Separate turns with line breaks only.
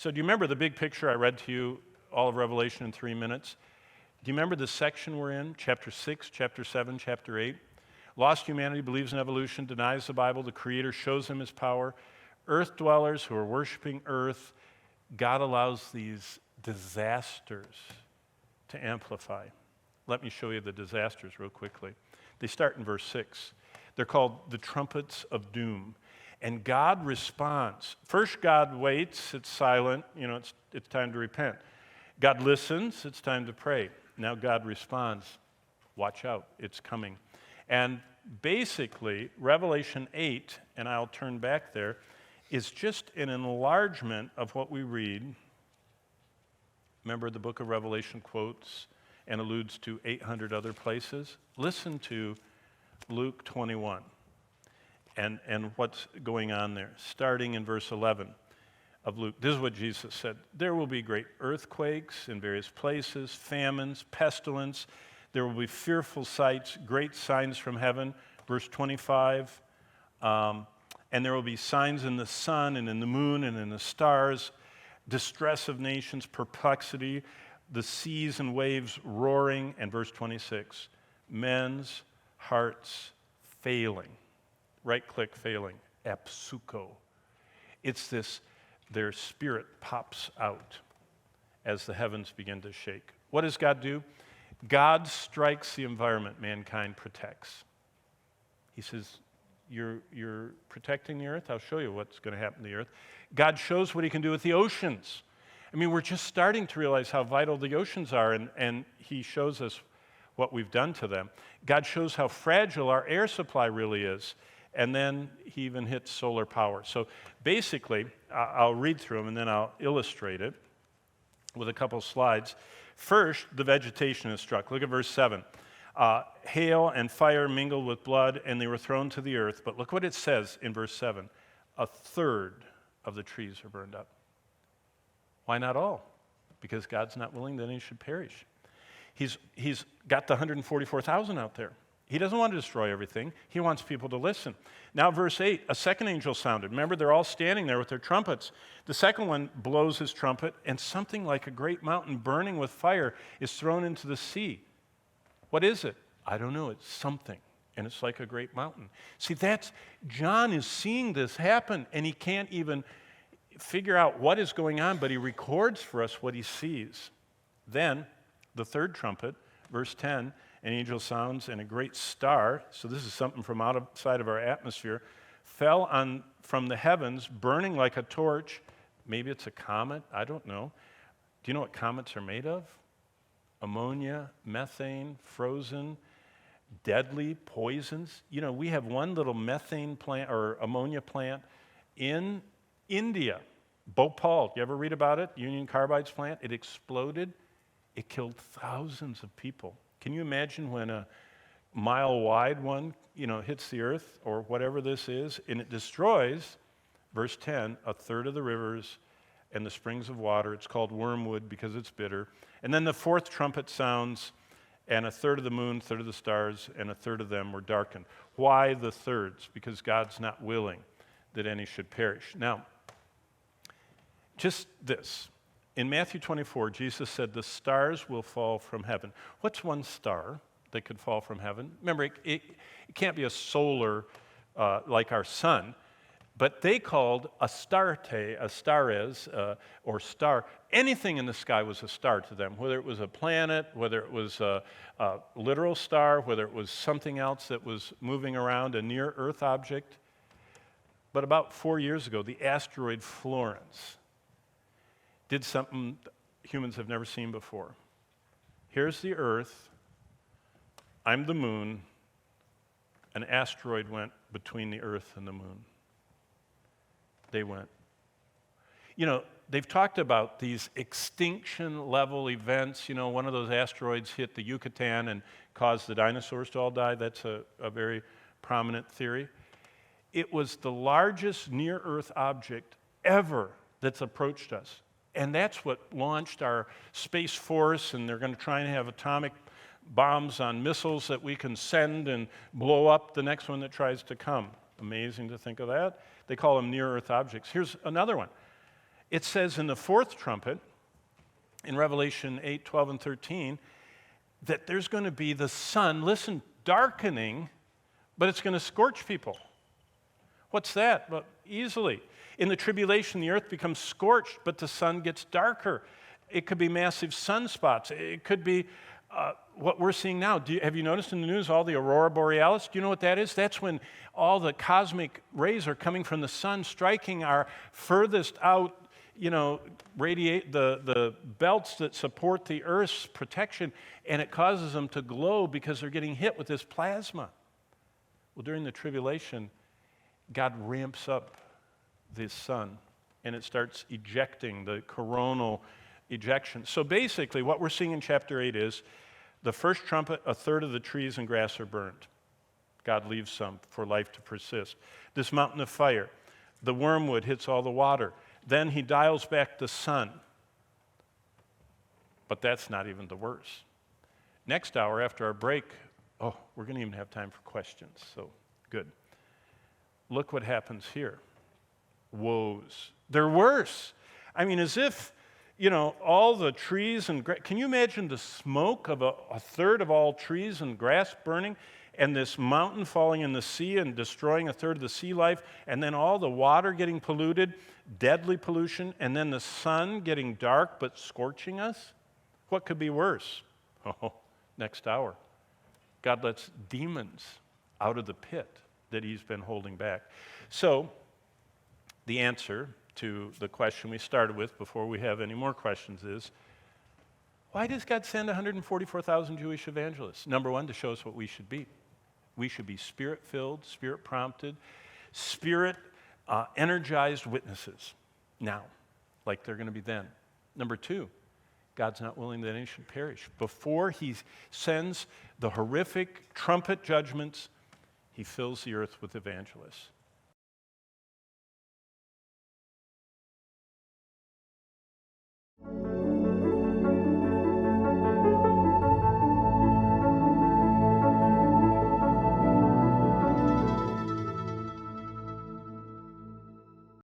So do you remember the big picture I read to you, all of Revelation in 3 minutes? Do you remember the section we're in, chapter 6, chapter 7, chapter 8? Lost humanity believes in evolution, denies the Bible, the Creator shows him his power. Earth dwellers who are worshiping earth, God allows these disasters to amplify. Let me show you the disasters real quickly. They start in verse 6. They're called the Trumpets of Doom. And God responds. First, God waits, it's silent, it's time to repent. God listens, it's time to pray. Now God responds, watch out, it's coming. And basically, Revelation 8, and I'll turn back there, is just an enlargement of what we read. Remember, the book of Revelation quotes and alludes to 800 other places. Listen to Luke 21 and what's going on there, starting in verse 11 of Luke. This is what Jesus said. There will be great earthquakes in various places, famines, pestilence. There will be fearful sights, great signs from heaven. Verse 25, and there will be signs in the sun and in the moon and in the stars, distress of nations, perplexity, the seas and waves roaring. And verse 26, men's hearts failing. Right-click failing, epsuko. It's this, their spirit pops out as the heavens begin to shake. What does God do? God strikes the environment mankind protects. He says, you're protecting the earth? I'll show you what's going to happen to the earth. God shows what he can do with the oceans. I mean, we're just starting to realize how vital the oceans are, and he shows us what we've done to them. God shows how fragile our air supply really is, and then he even hits solar power. So basically, I'll read through them, and then I'll illustrate it with a couple slides. First, the vegetation is struck. Look at verse 7. Hail and fire mingled with blood, and they were thrown to the earth. But look what it says in verse 7. A third of the trees are burned up. Why not all? Because God's not willing that any should perish. He's got the 144,000 out there. He doesn't want to destroy everything. He wants people to listen. Now, verse 8, a second angel sounded. Remember, they're all standing there with their trumpets. The second one blows his trumpet, and something like a great mountain burning with fire is thrown into the sea. What is it? I don't know. It's something, and it's like a great mountain. See, John is seeing this happen, and he can't even figure out what is going on, but he records for us what he sees. Then, the third trumpet, verse 10, an angel sounds, and a great star, so this is something from outside of our atmosphere, fell from the heavens, burning like a torch. Maybe it's a comet, I don't know. Do you know what comets are made of? Ammonia, methane, frozen, deadly poisons. We have one little methane plant or ammonia plant in India. Bhopal, you ever read about it? Union Carbide's plant, it exploded. It killed thousands of people. Can you imagine when a mile-wide one, hits the earth or whatever this is, and it destroys, verse 10, a third of the rivers and the springs of water. It's called wormwood because it's bitter. And then the fourth trumpet sounds, and a third of the moon, a third of the stars, and a third of them were darkened. Why the thirds? Because God's not willing that any should perish. Now, just this. In Matthew 24, Jesus said, the stars will fall from heaven. What's one star that could fall from heaven? Remember, it can't be a solar like our sun, but they called or star. Anything in the sky was a star to them, whether it was a planet, whether it was a literal star, whether it was something else that was moving around, a near-Earth object. But about 4 years ago, the asteroid Florence did something humans have never seen before. Here's the Earth, I'm the moon, an asteroid went between the Earth and the moon. They went. They've talked about these extinction-level events. One of those asteroids hit the Yucatan and caused the dinosaurs to all die. That's a very prominent theory. It was the largest near-Earth object ever that's approached us. And that's what launched our Space Force, and they're going to try and have atomic bombs on missiles that we can send and blow up the next one that tries to come. Amazing to think of that. They call them near-Earth objects. Here's another one. It says in the fourth trumpet, in Revelation 8, 12, and 13, that there's going to be the sun, listen, darkening, but it's going to scorch people. What's that? Well, easily. In the tribulation, the earth becomes scorched, but the sun gets darker. It could be massive sunspots. It could be what we're seeing now. Have you noticed in the news all the aurora borealis? Do you know what that is? That's when all the cosmic rays are coming from the sun, striking our furthest out, radiate the belts that support the Earth's protection, and it causes them to glow because they're getting hit with this plasma. Well, during the tribulation, God ramps up the sun, and it starts ejecting the coronal ejection. So basically, what we're seeing in chapter 8 is the first trumpet, a third of the trees and grass are burned. God leaves some for life to persist. This mountain of fire, the wormwood hits all the water. Then he dials back the sun. But that's not even the worst. Next hour, after our break, we're going to even have time for questions, so good. Look what happens here. Woes. They're worse. I mean, as if, all the trees and grass. Can you imagine the smoke of a third of all trees and grass burning, and this mountain falling in the sea and destroying a third of the sea life, and then all the water getting polluted, deadly pollution, and then the sun getting dark but scorching us? What could be worse? Next hour. God lets demons out of the pit that he's been holding back. So, the answer to the question we started with before we have any more questions is, why does God send 144,000 Jewish evangelists? Number one, to show us what we should be. We should be spirit-filled, spirit-prompted, spirit-energized witnesses now, like they're going to be then. Number two, God's not willing that any should perish. Before he sends the horrific trumpet judgments, he fills the earth with evangelists.